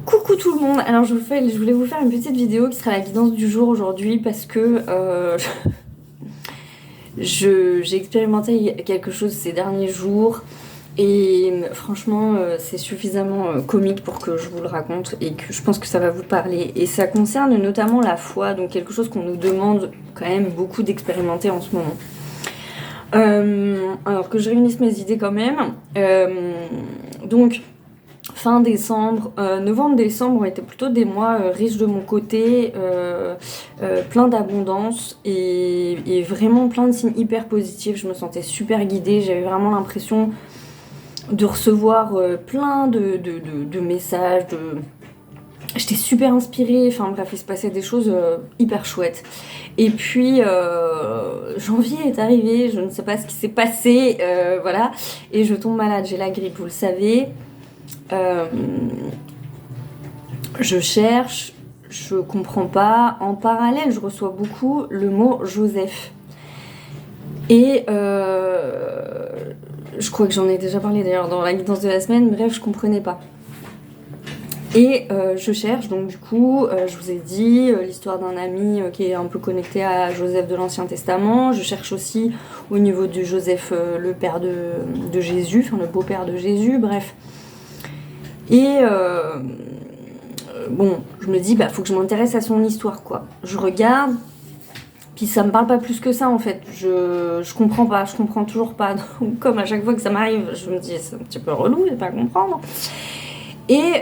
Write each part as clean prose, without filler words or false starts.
Coucou tout le monde, alors je voulais vous faire une petite vidéo qui sera la guidance du jour aujourd'hui parce que j'ai expérimenté quelque chose ces derniers jours et franchement c'est suffisamment comique pour que je vous le raconte et que je pense que ça va vous parler. Et ça concerne notamment la foi, donc quelque chose qu'on nous demande quand même beaucoup d'expérimenter en ce moment. Alors que je réunisse mes idées quand même. Donc fin décembre, novembre-décembre ont été plutôt des mois riches de mon côté, plein d'abondance et vraiment plein de signes hyper positifs. Je me sentais super guidée, j'avais vraiment l'impression de recevoir plein de messages, j'étais super inspirée, enfin bref, il se passait des choses hyper chouettes. Et puis janvier est arrivé, je ne sais pas ce qui s'est passé, voilà, et je tombe malade, j'ai la grippe, vous le savez. Je cherche, je comprends pas. En parallèle, je reçois beaucoup le mot Joseph. Et je crois que j'en ai déjà parlé d'ailleurs dans la guidance de la semaine, bref, je comprenais pas. Et je cherche, donc du coup, je vous ai dit l'histoire d'un ami qui est un peu connecté à Joseph de l'Ancien Testament. Je cherche aussi au niveau de Joseph, le père de Jésus, enfin le beau-père de Jésus, bref. Et bon, je me dis, bah faut que je m'intéresse à son histoire, quoi. Je regarde, puis ça me parle pas plus que ça, en fait. Je comprends pas, je comprends toujours pas. Donc, comme à chaque fois que ça m'arrive, je me dis, c'est un petit peu relou de pas comprendre. Et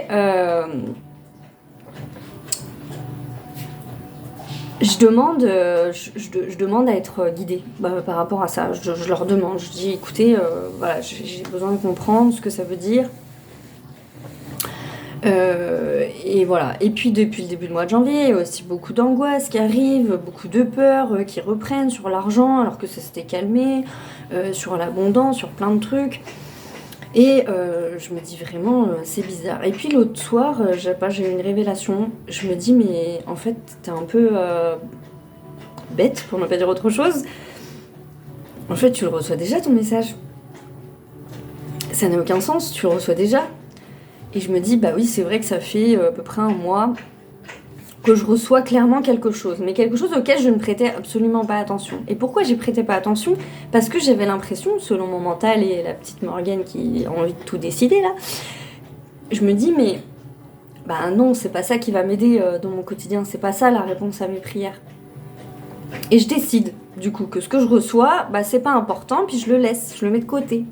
je demande à être guidée par rapport à ça. Je leur demande, je dis, écoutez, voilà, j'ai besoin de comprendre ce que ça veut dire. Et voilà. Et puis depuis le début du mois de janvier, il y a aussi beaucoup d'angoisse qui arrive, beaucoup de peurs qui reprennent sur l'argent alors que ça s'était calmé, sur l'abondance, sur plein de trucs. Et je me dis vraiment, c'est bizarre. Et puis l'autre soir, j'ai eu une révélation. Je me dis, mais en fait, t'es un peu bête, pour ne pas dire autre chose. En fait, tu le reçois déjà, ton message. Ça n'a aucun sens, tu le reçois déjà. Et je me dis, bah oui, c'est vrai que ça fait à peu près un mois que je reçois clairement quelque chose, mais quelque chose auquel je ne prêtais absolument pas attention. Et pourquoi j'y prêtais pas attention? Parce que j'avais l'impression, selon mon mental et la petite Morgane qui a envie de tout décider là, je me dis, mais bah non, c'est pas ça qui va m'aider dans mon quotidien, c'est pas ça la réponse à mes prières. Et je décide, du coup, que ce que je reçois, bah c'est pas important, puis je le laisse, je le mets de côté.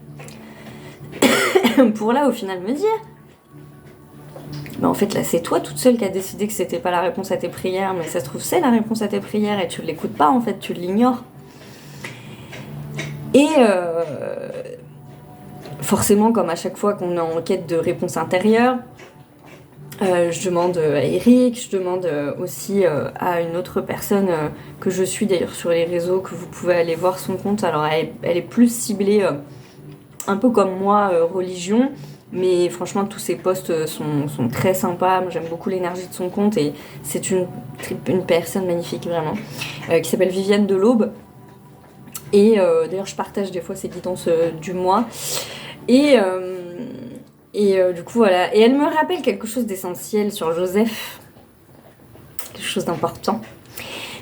Pour là, au final, me dire, mais en fait là c'est toi toute seule qui a décidé que c'était pas la réponse à tes prières, mais ça se trouve c'est la réponse à tes prières et tu l'écoutes pas en fait, tu l'ignores. Et forcément comme à chaque fois qu'on est en quête de réponse intérieure, je demande à Eric, je demande aussi à une autre personne que je suis d'ailleurs sur les réseaux, que vous pouvez aller voir son compte. Alors elle est plus ciblée un peu comme moi religion. Mais franchement, tous ses posts sont très sympas. Moi, j'aime beaucoup l'énergie de son compte et c'est une personne magnifique, vraiment, qui s'appelle Viviane de l'Aube. Et d'ailleurs, je partage des fois ses guidances du mois. Et du coup, voilà. Et elle me rappelle quelque chose d'essentiel sur Joseph, quelque chose d'important.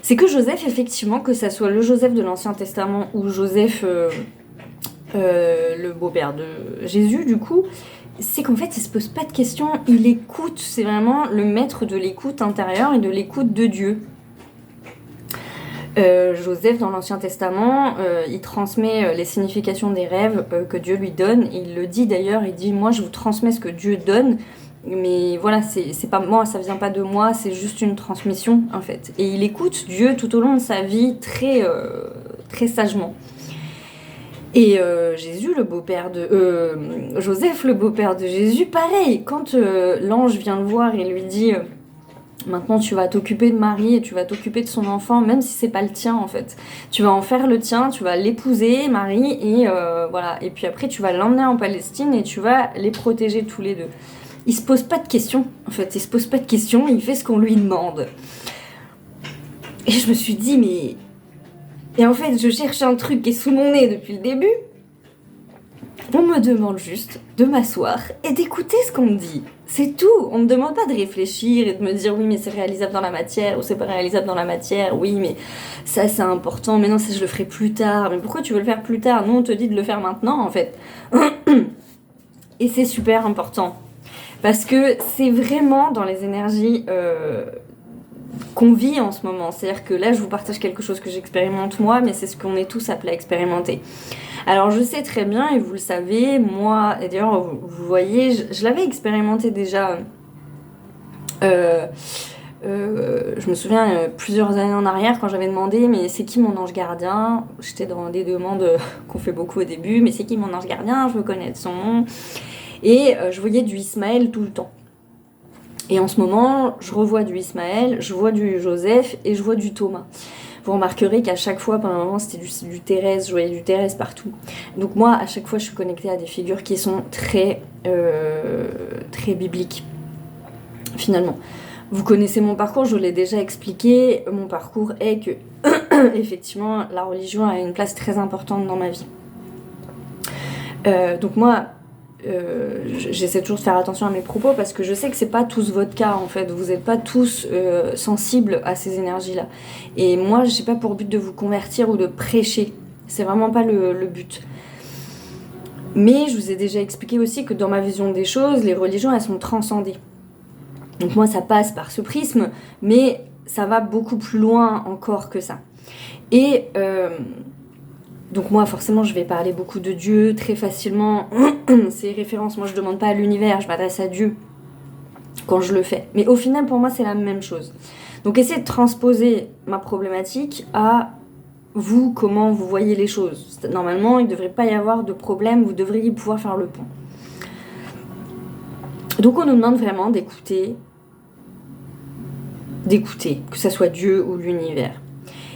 C'est que Joseph, effectivement, que ça soit le Joseph de l'Ancien Testament ou Joseph, le beau-père de Jésus, du coup, c'est qu'en fait il se pose pas de questions, il écoute, c'est vraiment le maître de l'écoute intérieure et de l'écoute de Dieu. Joseph dans l'Ancien Testament, il transmet les significations des rêves que Dieu lui donne, il le dit d'ailleurs, il dit moi je vous transmets ce que Dieu donne, mais voilà, c'est pas moi, ça vient pas de moi, c'est juste une transmission en fait. Et il écoute Dieu tout au long de sa vie très sagement. Et Jésus, le beau-père de Joseph, le beau-père de Jésus, pareil. Quand l'ange vient le voir et lui dit maintenant tu vas t'occuper de Marie et tu vas t'occuper de son enfant, même si c'est pas le tien en fait. Tu vas en faire le tien, tu vas l'épouser Marie et voilà. Et puis après tu vas l'emmener en Palestine et tu vas les protéger tous les deux. Il se pose pas de questions en fait. Il se pose pas de questions. Il fait ce qu'on lui demande. Et je me suis dit mais et en fait, je cherchais un truc qui est sous mon nez depuis le début. On me demande juste de m'asseoir et d'écouter ce qu'on me dit. C'est tout. On me demande pas de réfléchir et de me dire oui mais c'est réalisable dans la matière ou c'est pas réalisable dans la matière. Oui mais ça c'est important. Mais non ça je le ferai plus tard. Mais pourquoi tu veux le faire plus tard? Nous on te dit de le faire maintenant en fait. Et c'est super important. Parce que c'est vraiment dans les énergies qu'on vit en ce moment. C'est-à-dire que là, je vous partage quelque chose que j'expérimente moi, mais c'est ce qu'on est tous appelés à expérimenter. Alors, je sais très bien, et vous le savez, moi, et d'ailleurs, vous voyez, je l'avais expérimenté déjà. Je me souviens plusieurs années en arrière quand j'avais demandé mais c'est qui mon ange gardien. J'étais dans des demandes qu'on fait beaucoup au début, mais c'est qui mon ange gardien, je veux connaître son nom. Et je voyais du Ismaël tout le temps. Et en ce moment, je revois du Ismaël, je vois du Joseph et je vois du Thomas. Vous remarquerez qu'à chaque fois, pendant un moment, c'était du Thérèse, je voyais du Thérèse partout. Donc moi, à chaque fois, je suis connectée à des figures qui sont très bibliques, finalement. Vous connaissez mon parcours, je vous l'ai déjà expliqué. Mon parcours est que, effectivement, la religion a une place très importante dans ma vie. Donc moi, j'essaie toujours de faire attention à mes propos parce que je sais que c'est pas tous votre cas en fait, vous n'êtes pas tous sensibles à ces énergies-là. Et moi, j'ai pas pour but de vous convertir ou de prêcher, c'est vraiment pas le but. Mais je vous ai déjà expliqué aussi que dans ma vision des choses, les religions elles sont transcendées. Donc moi ça passe par ce prisme, mais ça va beaucoup plus loin encore que ça. Et donc moi forcément je vais parler beaucoup de Dieu très facilement, ces références, moi je demande pas à l'univers, je m'adresse à Dieu quand je le fais. Mais au final pour moi c'est la même chose. Donc essayez de transposer ma problématique à vous, comment vous voyez les choses. Normalement il ne devrait pas y avoir de problème, vous devriez pouvoir faire le pont. Donc on nous demande vraiment d'écouter, que ça soit Dieu ou l'univers.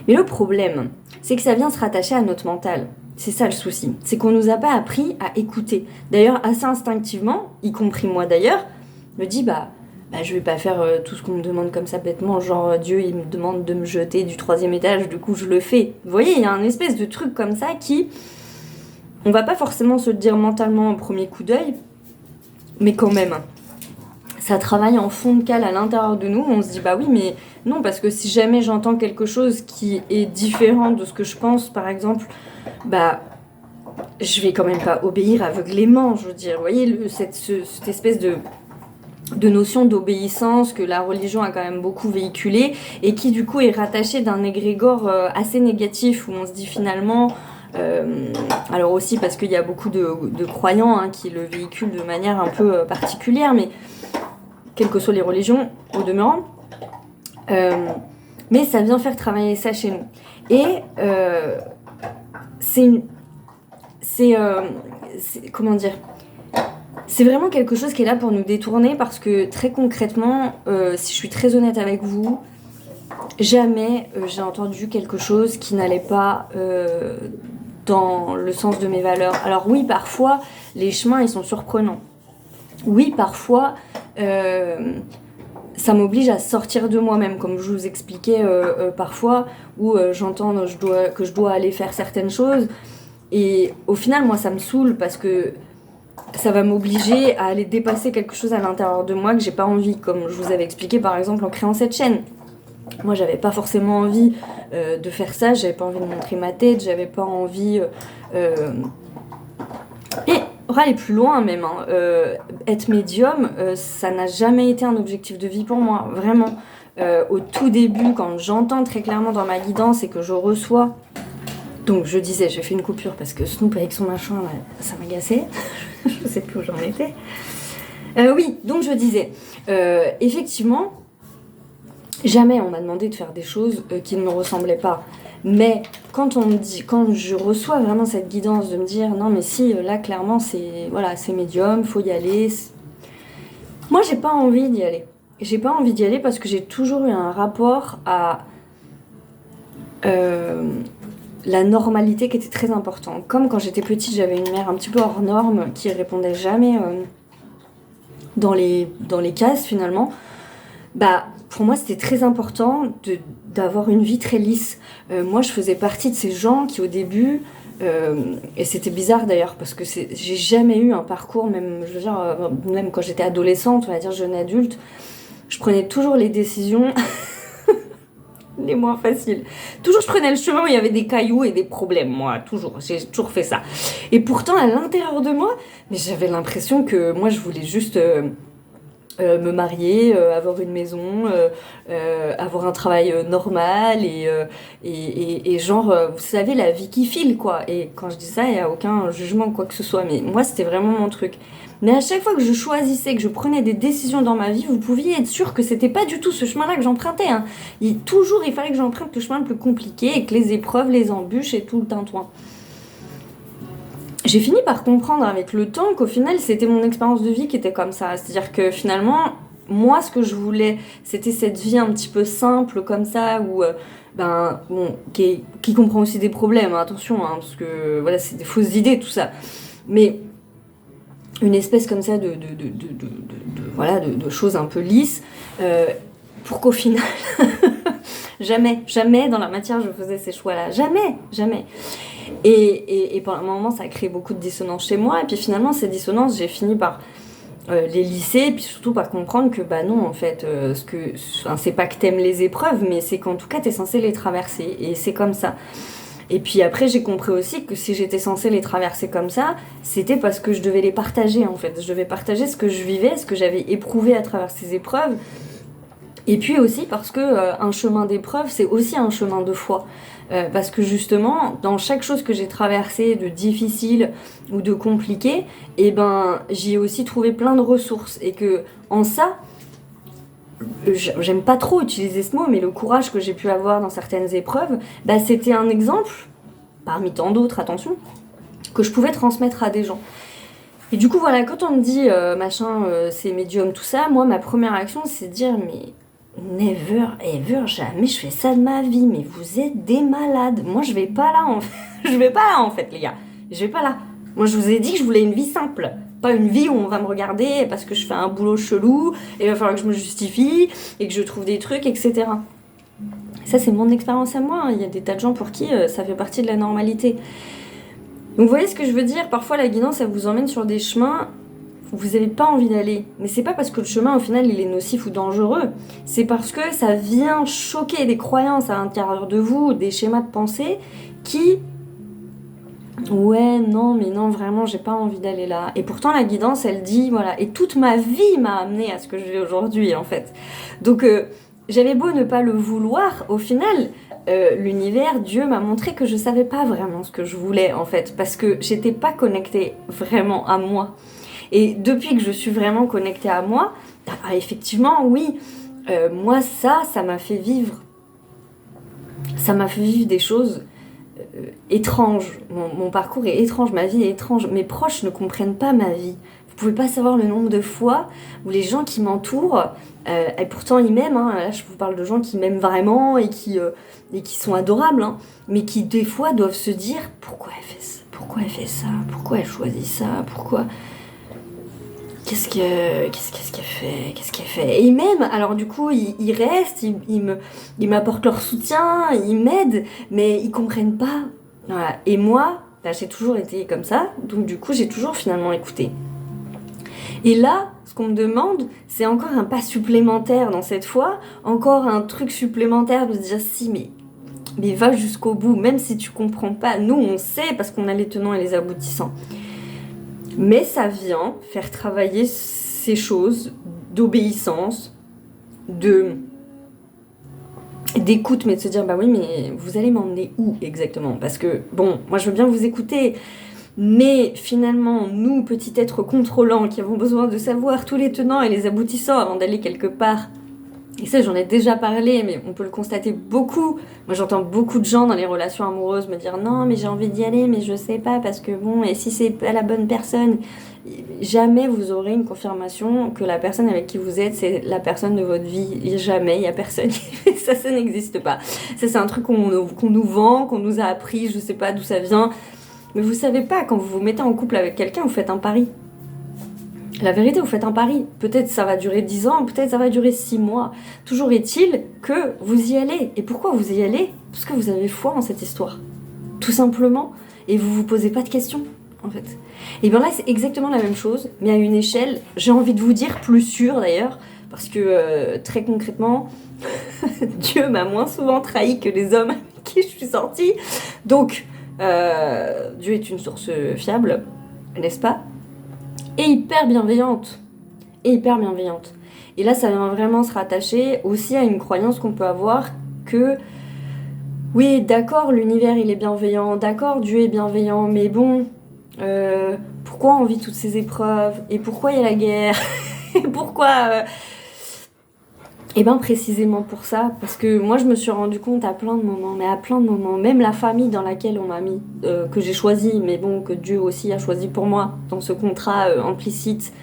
Mais le problème, c'est que ça vient se rattacher à notre mental. C'est ça le souci. C'est qu'on nous a pas appris à écouter. D'ailleurs, assez instinctivement, y compris moi d'ailleurs, me dit je vais pas faire tout ce qu'on me demande comme ça bêtement. Genre Dieu, il me demande de me jeter du 3e étage, du coup je le fais. Vous voyez, il y a un espèce de truc comme ça qui... On va pas forcément se le dire mentalement au premier coup d'œil, mais quand même... Ça travaille en fond de cale à l'intérieur de nous, on se dit oui mais non, parce que si jamais j'entends quelque chose qui est différent de ce que je pense par exemple, je vais quand même pas obéir aveuglément, je veux dire, vous voyez cette espèce de notion d'obéissance que la religion a quand même beaucoup véhiculée et qui du coup est rattachée d'un égrégore assez négatif où on se dit finalement... alors aussi parce qu'il y a beaucoup de croyants qui le véhiculent de manière un peu particulière, mais quelles que soient les religions au demeurant, mais ça vient faire travailler ça chez nous. Et comment dire, c'est vraiment quelque chose qui est là pour nous détourner parce que très concrètement, si je suis très honnête avec vous, jamais j'ai entendu quelque chose qui n'allait pas dans le sens de mes valeurs. Alors oui, parfois, les chemins, ils sont surprenants. Oui, parfois, ça m'oblige à sortir de moi-même, comme je vous expliquais parfois, où j'entends que je dois aller faire certaines choses. Et au final, moi, ça me saoule parce que ça va m'obliger à aller dépasser quelque chose à l'intérieur de moi que j'ai pas envie, comme je vous avais expliqué par exemple en créant cette chaîne. Moi, j'avais pas forcément envie de faire ça, j'avais pas envie de montrer ma tête, j'avais pas envie... Et on va aller plus loin même, être médium, ça n'a jamais été un objectif de vie pour moi, vraiment. Au tout début, quand j'entends très clairement dans ma guidance et que je reçois... Donc je disais, j'ai fait une coupure parce que Snoop avec son machin, ça m'agaçait. Je sais plus où j'en étais. Oui, donc je disais, effectivement, jamais on m'a demandé de faire des choses qui ne me ressemblaient pas. Mais quand je reçois vraiment cette guidance de me dire non mais si là clairement c'est médium, faut y aller. Moi j'ai pas envie d'y aller. J'ai pas envie d'y aller parce que j'ai toujours eu un rapport à la normalité qui était très important. Comme quand j'étais petite, j'avais une mère un petit peu hors norme qui répondait jamais dans les cases finalement. Pour moi, c'était très important d'avoir une vie très lisse. Moi, je faisais partie de ces gens qui, au début, Et c'était bizarre d'ailleurs parce que j'ai jamais eu un parcours, même, je veux dire, même quand j'étais adolescente, on va dire jeune adulte, je prenais toujours les décisions les moins faciles. Toujours je prenais le chemin où il y avait des cailloux et des problèmes, moi, toujours. J'ai toujours fait ça. Et pourtant, à l'intérieur de moi, mais j'avais l'impression que moi, je voulais juste me marier, avoir une maison, avoir un travail normal et genre, vous savez, la vie qui file, quoi. Et quand je dis ça, il n'y a aucun jugement, quoi que ce soit. Mais moi, c'était vraiment mon truc. Mais à chaque fois que je choisissais, que je prenais des décisions dans ma vie, vous pouviez être sûr que c'était pas du tout ce chemin-là que j'empruntais. Hein. Toujours, il fallait que j'emprunte le chemin le plus compliqué et que les épreuves, les embûches et tout le tintouin. J'ai fini par comprendre avec le temps qu'au final, c'était mon expérience de vie qui était comme ça. C'est-à-dire que finalement, moi, ce que je voulais, c'était cette vie un petit peu simple comme ça, où, qui comprend aussi des problèmes, hein, attention, hein, parce que voilà, c'est des fausses idées, tout ça. Mais une espèce comme ça de choses un peu lisses, pour qu'au final, jamais dans la matière je faisais ces choix-là, jamais. Et pendant un moment, ça a créé beaucoup de dissonance chez moi, et puis finalement, ces dissonances, j'ai fini par les lisser, et puis surtout par comprendre que bah non, en fait, c'est pas que t'aimes les épreuves, mais c'est qu'en tout cas, t'es censé les traverser, et c'est comme ça. Et puis après, j'ai compris aussi que si j'étais censée les traverser comme ça, c'était parce que je devais les partager, en fait. Je devais partager ce que je vivais, ce que j'avais éprouvé à travers ces épreuves. Et puis aussi parce que un chemin d'épreuve, c'est aussi un chemin de foi. Parce que justement, dans chaque chose que j'ai traversée de difficile ou de compliqué, eh ben, j'y ai aussi trouvé plein de ressources. Et que en ça, j'aime pas trop utiliser ce mot, mais le courage que j'ai pu avoir dans certaines épreuves, bah, c'était un exemple, parmi tant d'autres, attention, que je pouvais transmettre à des gens. Et du coup, voilà, quand on me dit c'est médium, tout ça, moi, ma première action, c'est de dire, mais never, ever, jamais je fais ça de ma vie, mais vous êtes des malades. Moi, je vais pas là, en fait. Je vais pas là, en fait, les gars. Je vais pas là. Moi, je vous ai dit que je voulais une vie simple. Pas une vie où on va me regarder parce que je fais un boulot chelou, et il va falloir que je me justifie, et que je trouve des trucs, etc. Ça, c'est mon expérience à moi. Il y a des tas de gens pour qui ça fait partie de la normalité. Donc, vous voyez ce que je veux dire ? Parfois, la guidance, ça vous emmène sur des chemins où vous n'avez pas envie d'aller. Mais c'est pas parce que le chemin, au final, il est nocif ou dangereux. C'est parce que ça vient choquer des croyances à l'intérieur de vous, des schémas de pensée qui... Ouais, non, mais non, vraiment, j'ai pas envie d'aller là. Et pourtant, la guidance, elle dit, voilà, et toute ma vie m'a amené à ce que je vais aujourd'hui, en fait. Donc, j'avais beau ne pas le vouloir, au final, l'univers, Dieu m'a montré que je savais pas vraiment ce que je voulais, en fait, parce que j'étais pas connectée vraiment à moi. Et depuis que je suis vraiment connectée à moi, effectivement, oui, moi, ça m'a fait vivre. Ça m'a fait vivre des choses étrange. Mon parcours est étrange, ma vie est étrange. Mes proches ne comprennent pas ma vie. Vous pouvez pas savoir le nombre de fois où les gens qui m'entourent, et pourtant ils m'aiment, hein, là je vous parle de gens qui m'aiment vraiment et qui sont adorables, hein, mais qui des fois doivent se dire pourquoi elle fait ça, pourquoi elle fait ça, pourquoi elle choisit ça, pourquoi... Qu'est-ce qu'elle fait. Et ils m'aiment, alors du coup ils restent, ils m'apportent leur soutien, ils m'aident, mais ils comprennent pas. Voilà. Et moi, bah, j'ai toujours été comme ça, donc du coup j'ai toujours finalement écouté. Et là, ce qu'on me demande, c'est encore un pas supplémentaire dans cette foi, encore un truc supplémentaire de se dire si, mais va jusqu'au bout, même si tu comprends pas. Nous on sait parce qu'on a les tenants et les aboutissants. Mais ça vient faire travailler ces choses d'obéissance, d'écoute, mais de se dire, bah oui, mais vous allez m'emmener où exactement ? Parce que, bon, moi je veux bien vous écouter, mais finalement, nous, petits êtres contrôlants, qui avons besoin de savoir tous les tenants et les aboutissants avant d'aller quelque part, et ça j'en ai déjà parlé, mais on peut le constater beaucoup. Moi j'entends beaucoup de gens dans les relations amoureuses me dire non mais j'ai envie d'y aller mais je sais pas parce que bon, et si c'est pas la bonne personne, jamais vous aurez une confirmation que la personne avec qui vous êtes c'est la personne de votre vie. Jamais, il y a personne qui fait ça, ça n'existe pas. Ça c'est un truc qu'on nous vend, qu'on nous a appris, je sais pas d'où ça vient, mais vous savez pas, quand vous vous mettez en couple avec quelqu'un, vous faites un pari. La vérité, vous faites un pari. Peut-être ça va durer 10 ans, peut-être ça va durer 6 mois. Toujours est-il que vous y allez. Et pourquoi vous y allez ? Parce que vous avez foi en cette histoire. Tout simplement. et vous vous posez pas de questions, en fait. Et bien là, c'est exactement la même chose, mais à une échelle, j'ai envie de vous dire, plus sûre d'ailleurs, parce que très concrètement, Dieu m'a moins souvent trahi que les hommes avec qui je suis sortie. Donc, Dieu est une source fiable, n'est-ce pas? Et hyper bienveillante. Et hyper bienveillante. Et là, ça vient vraiment se rattacher aussi à une croyance qu'on peut avoir que, oui, d'accord, l'univers, il est bienveillant, d'accord, Dieu est bienveillant, mais bon, pourquoi on vit toutes ces épreuves? Et pourquoi il y a la guerre? Et pourquoi... Et bien précisément pour ça, parce que moi je me suis rendu compte à plein de moments, mais à plein de moments, même la famille dans laquelle on m'a mis, que j'ai choisi, mais bon, que Dieu aussi a choisi pour moi, dans ce contrat implicite,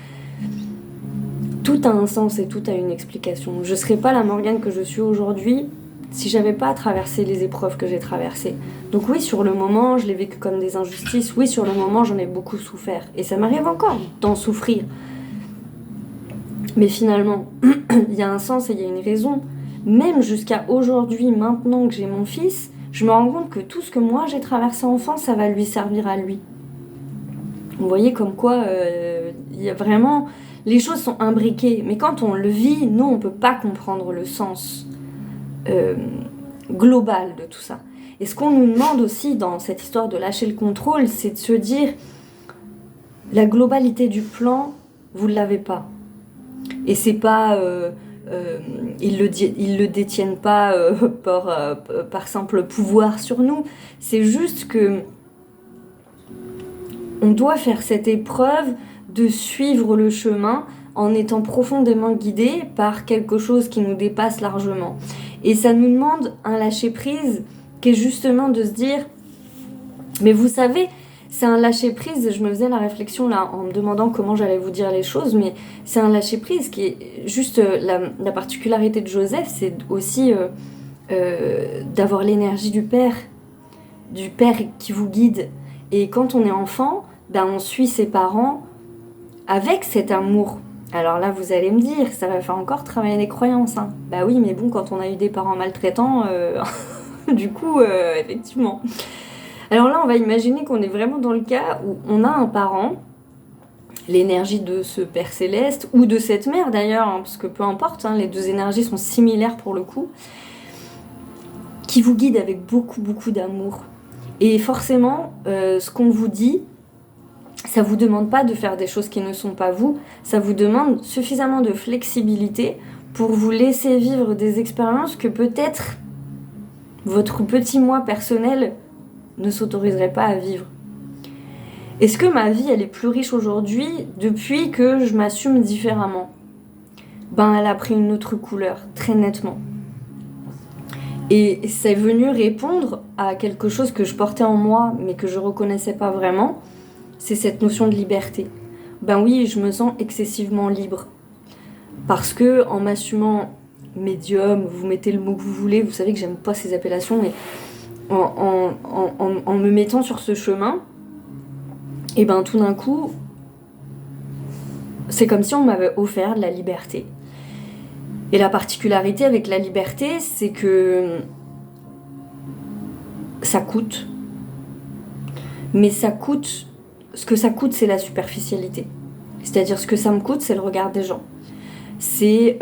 tout a un sens et tout a une explication. Je serais pas la Morgane que je suis aujourd'hui si j'avais pas traversé les épreuves que j'ai traversées. Donc oui, sur le moment, je l'ai vécu comme des injustices, oui, sur le moment, j'en ai beaucoup souffert, et ça m'arrive encore d'en souffrir. Mais finalement, il y a un sens et il y a une raison. Même jusqu'à aujourd'hui, maintenant que j'ai mon fils, je me rends compte que tout ce que moi j'ai traversé enfant, ça va lui servir à lui. Vous voyez comme quoi, il y a vraiment... Les choses sont imbriquées, mais quand on le vit, nous, on ne peut pas comprendre le sens global de tout ça. Et ce qu'on nous demande aussi dans cette histoire de lâcher le contrôle, c'est de se dire, la globalité du plan, vous ne l'avez pas. Et c'est pas... ils le détiennent pas par simple pouvoir sur nous. C'est juste que on doit faire cette épreuve de suivre le chemin en étant profondément guidé par quelque chose qui nous dépasse largement. Et ça nous demande un lâcher-prise qui est justement de se dire, mais vous savez, c'est un lâcher-prise, je me faisais la réflexion là en me demandant comment j'allais vous dire les choses, mais c'est un lâcher-prise qui est juste la particularité de Joseph, c'est aussi d'avoir l'énergie du père qui vous guide. Et quand on est enfant, ben on suit ses parents avec cet amour. Alors là, vous allez me dire, ça va faire encore travailler les croyances. Hein. Bah oui, mais bon, quand on a eu des parents maltraitants, du coup, effectivement... Alors là, on va imaginer qu'on est vraiment dans le cas où on a un parent, l'énergie de ce Père Céleste, ou de cette mère d'ailleurs, hein, parce que peu importe, hein, les deux énergies sont similaires pour le coup, qui vous guide avec beaucoup, beaucoup d'amour. Et forcément, ce qu'on vous dit, ça vous demande pas de faire des choses qui ne sont pas vous, ça vous demande suffisamment de flexibilité pour vous laisser vivre des expériences que peut-être votre petit moi personnel ne s'autoriserait pas à vivre. Est-ce que ma vie, elle est plus riche aujourd'hui depuis que je m'assume différemment? Ben, elle a pris une autre couleur, très nettement. Et c'est venu répondre à quelque chose que je portais en moi, mais que je reconnaissais pas vraiment, c'est cette notion de liberté. Ben oui, je me sens excessivement libre. Parce que, en m'assumant médium, vous mettez le mot que vous voulez, vous savez que j'aime pas ces appellations, mais en me mettant sur ce chemin, et ben tout d'un coup, c'est comme si on m'avait offert de la liberté. Et la particularité avec la liberté, c'est que ça coûte. Mais ça coûte, ce que ça coûte, c'est la superficialité. C'est-à-dire ce que ça me coûte, c'est le regard des gens. C'est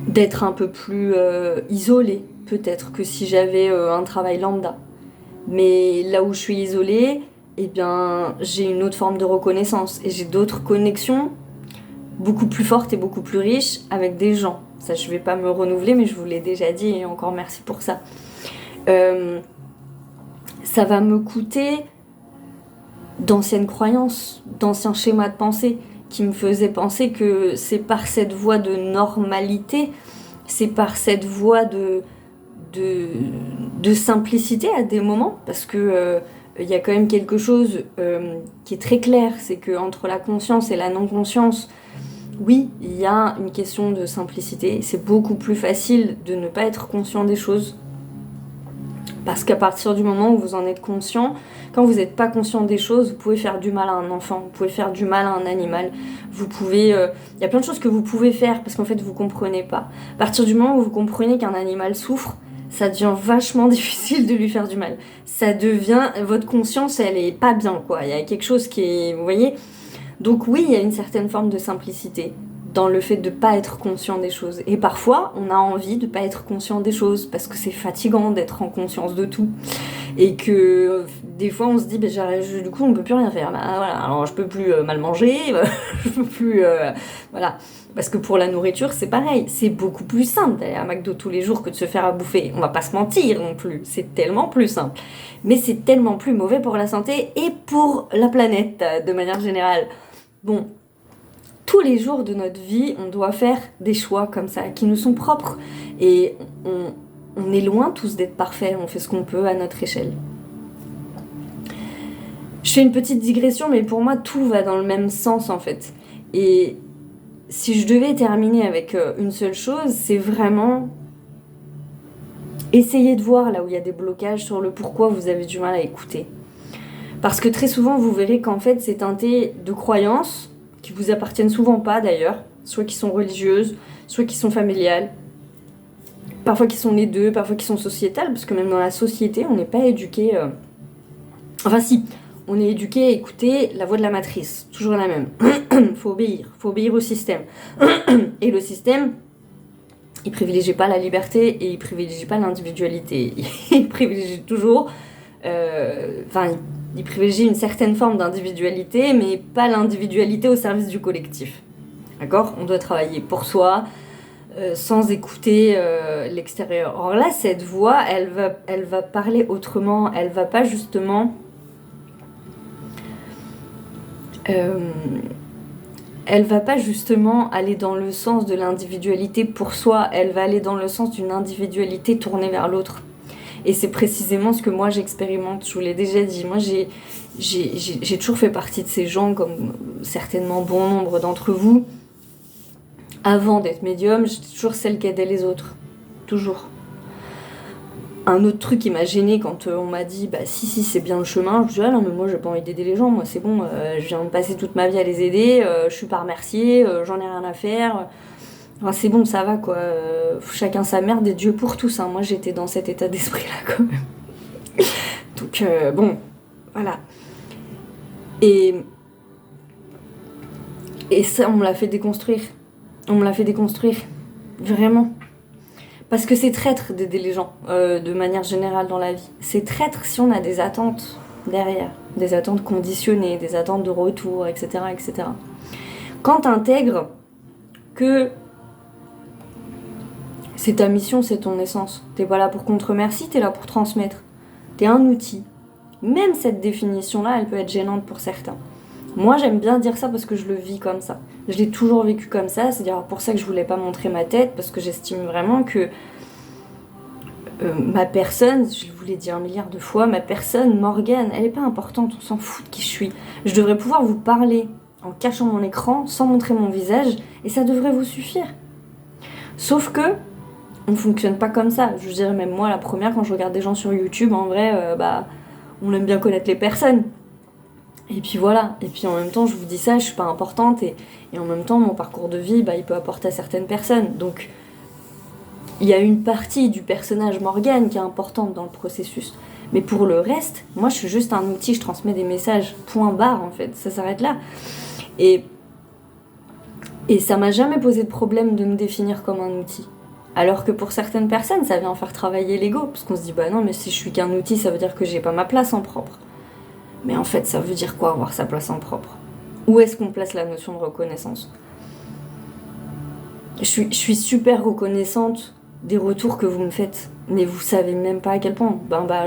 d'être un peu plus isolée, peut-être, que si j'avais un travail lambda. Mais là où je suis isolée, eh bien, j'ai une autre forme de reconnaissance et j'ai d'autres connexions beaucoup plus fortes et beaucoup plus riches avec des gens. Ça, je vais pas me renouveler, mais je vous l'ai déjà dit et encore merci pour ça. Ça va me coûter d'anciennes croyances, d'anciens schémas de pensée qui me faisaient penser que c'est par cette voie de normalité, c'est par cette voie de simplicité à des moments, parce que y a quand même quelque chose qui est très clair, c'est que entre la conscience et la non-conscience, oui, il y a une question de simplicité. C'est beaucoup plus facile de ne pas être conscient des choses, parce qu'à partir du moment où vous en êtes conscient, quand vous n'êtes pas conscient des choses, vous pouvez faire du mal à un enfant, vous pouvez faire du mal à un animal, vous pouvez... y a plein de choses que vous pouvez faire parce qu'en fait vous comprenez pas. À partir du moment où vous comprenez qu'un animal souffre, ça devient vachement difficile de lui faire du mal. Ça devient, votre conscience, elle est pas bien, quoi. Il y a quelque chose qui est, vous voyez. Donc oui, il y a une certaine forme de simplicité dans le fait de pas être conscient des choses. Et parfois, on a envie de pas être conscient des choses parce que c'est fatigant d'être en conscience de tout. Et que des fois, on se dit, du coup, on peut plus rien faire. Voilà, alors je peux plus mal manger, je peux plus, voilà. Parce que pour la nourriture, c'est pareil. C'est beaucoup plus simple d'aller à McDo tous les jours que de se faire à bouffer. On va pas se mentir non plus. C'est tellement plus simple. Mais c'est tellement plus mauvais pour la santé et pour la planète de manière générale. Bon, tous les jours de notre vie, on doit faire des choix comme ça, qui nous sont propres. Et on est loin tous d'être parfaits, on fait ce qu'on peut à notre échelle. Je fais une petite digression, mais pour moi, tout va dans le même sens en fait. Et si je devais terminer avec une seule chose, c'est vraiment essayer de voir là où il y a des blocages sur le pourquoi vous avez du mal à écouter. Parce que très souvent, vous verrez qu'en fait, c'est teinté de croyances, qui vous appartiennent souvent pas d'ailleurs, soit qui sont religieuses, soit qui sont familiales, parfois qui sont les deux, parfois qui sont sociétales, parce que même dans la société, on n'est pas éduqué... Enfin si, on est éduqué à écouter la voix de la matrice, toujours la même. faut obéir au système. Et le système, il privilégie pas la liberté et il privilégie pas l'individualité. Il privilégie toujours... il privilégie une certaine forme d'individualité, mais pas l'individualité au service du collectif. D'accord ? On doit travailler pour soi, sans écouter l'extérieur. Or là, cette voix, elle va parler autrement. Elle va pas justement... elle va pas justement aller dans le sens de l'individualité pour soi. Elle va aller dans le sens d'une individualité tournée vers l'autre. Et c'est précisément ce que moi j'expérimente, je vous l'ai déjà dit. Moi j'ai toujours fait partie de ces gens, comme certainement bon nombre d'entre vous. Avant d'être médium, j'étais toujours celle qui aidait les autres. Toujours. Un autre truc qui m'a gênée quand on m'a dit si c'est bien le chemin, je me suis dit non mais moi j'ai pas envie d'aider les gens, moi c'est bon, je viens de passer toute ma vie à les aider, je suis pas remerciée, j'en ai rien à faire. Enfin, c'est bon, ça va quoi. Chacun sa merde et Dieu pour tous. Hein. Moi, j'étais dans cet état d'esprit-là quand même. Donc, bon, voilà. Et ça, on me l'a fait déconstruire. On me l'a fait déconstruire. Vraiment. Parce que c'est traître d'aider les gens, de manière générale dans la vie. C'est traître si on a des attentes derrière. Des attentes conditionnées, des attentes de retour, etc. etc. Quand t'intègres que... c'est ta mission, c'est ton essence. T'es pas là pour qu'on te remercie, t'es là pour transmettre. T'es un outil. Même cette définition-là, elle peut être gênante pour certains. Moi, j'aime bien dire ça parce que je le vis comme ça. Je l'ai toujours vécu comme ça, c'est-à-dire pour ça que je voulais pas montrer ma tête, parce que j'estime vraiment que ma personne, je vous l'ai dit 1 milliard de fois, ma personne, Morgane, elle est pas importante, on s'en fout de qui je suis. Je devrais pouvoir vous parler en cachant mon écran, sans montrer mon visage, et ça devrait vous suffire. Sauf que on fonctionne pas comme ça. Je dirais même moi, la première, quand je regarde des gens sur YouTube, en vrai, on aime bien connaître les personnes. Et puis voilà. Et puis en même temps, je vous dis ça, je suis pas importante. Et en même temps, mon parcours de vie, il peut apporter à certaines personnes. Donc, il y a une partie du personnage Morgane qui est importante dans le processus. Mais pour le reste, moi, je suis juste un outil, je transmets des messages. Point barre, en fait. Ça s'arrête là. Et ça m'a jamais posé de problème de me définir comme un outil. Alors que pour certaines personnes, ça vient faire travailler l'ego, parce qu'on se dit, non, mais si je suis qu'un outil, ça veut dire que j'ai pas ma place en propre. Mais en fait, ça veut dire quoi, avoir sa place en propre ? Où est-ce qu'on place la notion de reconnaissance ? Je suis super reconnaissante des retours que vous me faites, mais vous savez même pas à quel point.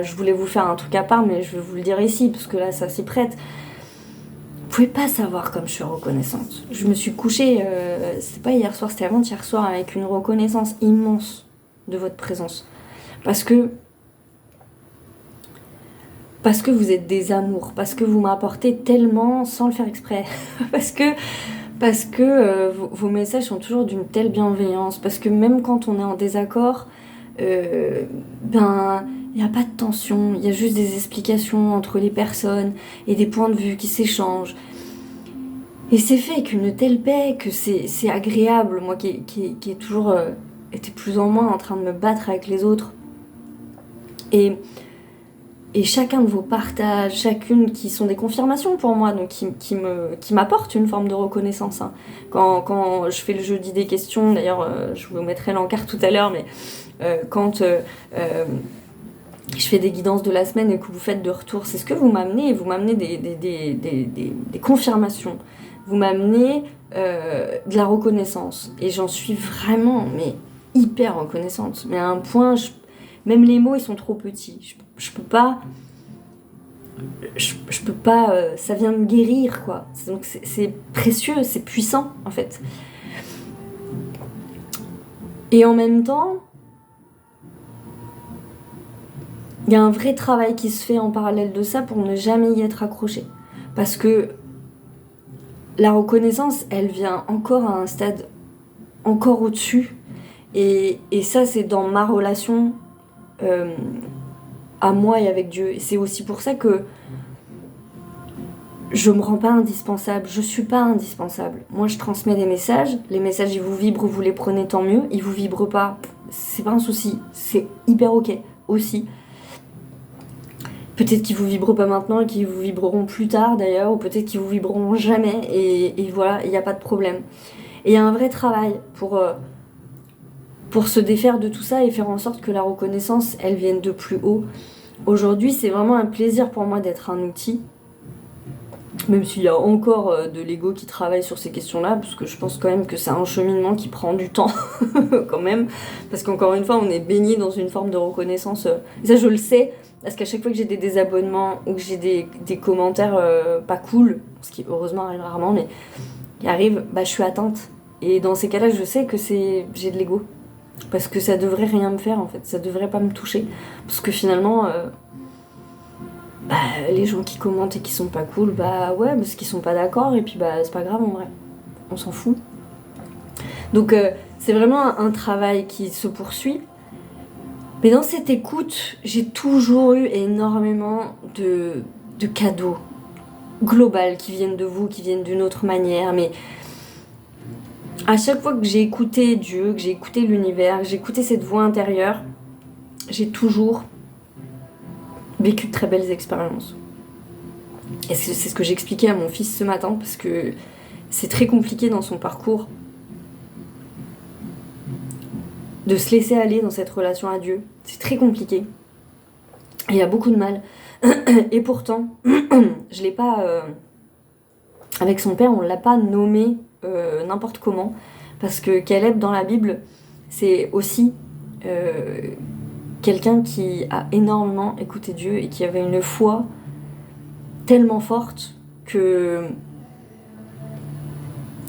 Je voulais vous faire un truc à part, mais je vais vous le dire ici, parce que là, ça s'y prête. Vous pouvez pas savoir comme je suis reconnaissante. Je me suis couchée, c'était pas hier soir, c'était avant-hier soir, avec une reconnaissance immense de votre présence. Parce que vous êtes des amours, parce que vous m'apportez tellement sans le faire exprès. parce que vos messages sont toujours d'une telle bienveillance, parce que même quand on est en désaccord, il n'y a pas de tension, il y a juste des explications entre les personnes et des points de vue qui s'échangent. Et c'est fait avec une telle paix que c'est agréable, moi qui ai toujours été plus ou moins en train de me battre avec les autres. Et, et chacun de vos partages, chacune qui sont des confirmations pour moi, donc qui m'apportent une forme de reconnaissance. Hein. Quand je fais le jeudi des questions, d'ailleurs je vous mettrai l'encart tout à l'heure, mais quand je fais des guidances de la semaine et que vous faites de retour, c'est ce que vous m'amenez des confirmations. Vous m'amenez de la reconnaissance. Et j'en suis vraiment, mais hyper reconnaissante. Mais à un point, même les mots, ils sont trop petits. Je peux pas... Je peux pas... ça vient me guérir, quoi. Donc c'est précieux, c'est puissant, en fait. Et en même temps... il y a un vrai travail qui se fait en parallèle de ça pour ne jamais y être accroché. Parce que la reconnaissance, elle vient encore à un stade encore au-dessus. Et ça, c'est dans ma relation à moi et avec Dieu. Et c'est aussi pour ça que je me rends pas indispensable. Je suis pas indispensable. Moi, je transmets des messages. Les messages, ils vous vibrent, vous les prenez, tant mieux. Ils vous vibrent pas, c'est pas un souci. C'est hyper ok aussi. Peut-être qu'ils vous vibrent pas maintenant et qu'ils vous vibreront plus tard d'ailleurs, ou peut-être qu'ils vous vibreront jamais, et voilà, il n'y a pas de problème. Et il y a un vrai travail pour se défaire de tout ça et faire en sorte que la reconnaissance, elle vienne de plus haut. Aujourd'hui, c'est vraiment un plaisir pour moi d'être un outil, même s'il y a encore de l'ego qui travaille sur ces questions-là, parce que je pense quand même que c'est un cheminement qui prend du temps, quand même, parce qu'encore une fois, on est baigné dans une forme de reconnaissance, et ça je le sais, parce qu'à chaque fois que j'ai des désabonnements ou que j'ai des commentaires pas cool, ce qui heureusement arrive rarement, mais qui arrivent, bah, je suis atteinte. Et dans ces cas-là, je sais que j'ai de l'ego. Parce que ça devrait rien me faire en fait, ça devrait pas me toucher. Parce que finalement, bah, les gens qui commentent et qui sont pas cool, bah ouais, parce qu'ils sont pas d'accord, et puis bah c'est pas grave en vrai, on s'en fout. Donc c'est vraiment un travail qui se poursuit. Mais dans cette écoute, j'ai toujours eu énormément de cadeaux globaux qui viennent de vous, qui viennent d'une autre manière. Mais à chaque fois que j'ai écouté Dieu, que j'ai écouté l'univers, que j'ai écouté cette voix intérieure, j'ai toujours vécu de très belles expériences. Et c'est ce que j'expliquais à mon fils ce matin, parce que c'est très compliqué dans son parcours de se laisser aller dans cette relation à Dieu. C'est très compliqué. Et il y a beaucoup de mal. Et pourtant, je l'ai pas... avec son père, on l'a pas nommé n'importe comment. Parce que Caleb, dans la Bible, c'est aussi quelqu'un qui a énormément écouté Dieu et qui avait une foi tellement forte que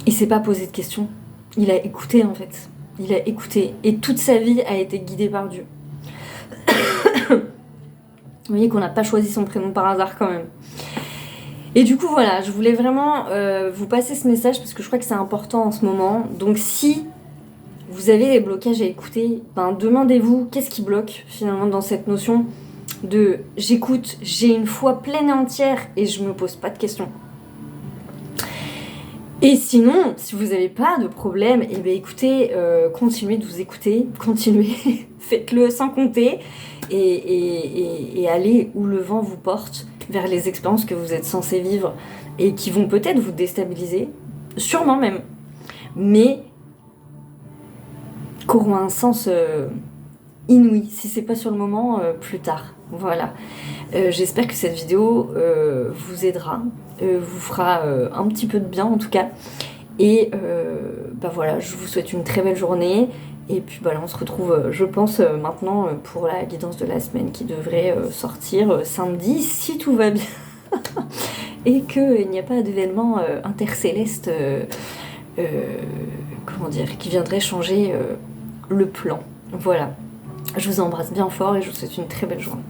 il s'est pas posé de questions. Il a écouté en fait. Il a écouté. Et toute sa vie a été guidée par Dieu. Vous voyez qu'on n'a pas choisi son prénom par hasard quand même. Et du coup voilà, je voulais vraiment vous passer ce message parce que je crois que c'est important en ce moment. Donc si vous avez des blocages à écouter, ben demandez-vous qu'est-ce qui bloque finalement dans cette notion de j'écoute, j'ai une foi pleine et entière et je me pose pas de questions. Et sinon, si vous n'avez pas de problème, eh bien écoutez, continuez de vous écouter, continuez, faites-le sans compter et allez où le vent vous porte vers les expériences que vous êtes censés vivre et qui vont peut-être vous déstabiliser, sûrement même, mais qui auront un sens inouï, si c'est pas sur le moment, plus tard. Voilà. J'espère que cette vidéo vous aidera, vous fera un petit peu de bien en tout cas. Et bah voilà, je vous souhaite une très belle journée. Et puis bah là, on se retrouve, je pense, maintenant pour la guidance de la semaine qui devrait sortir samedi, si tout va bien. Et qu'il n'y a pas d'événement intercéleste, comment dire, qui viendrait changer le plan. Voilà. Je vous embrasse bien fort et je vous souhaite une très belle journée.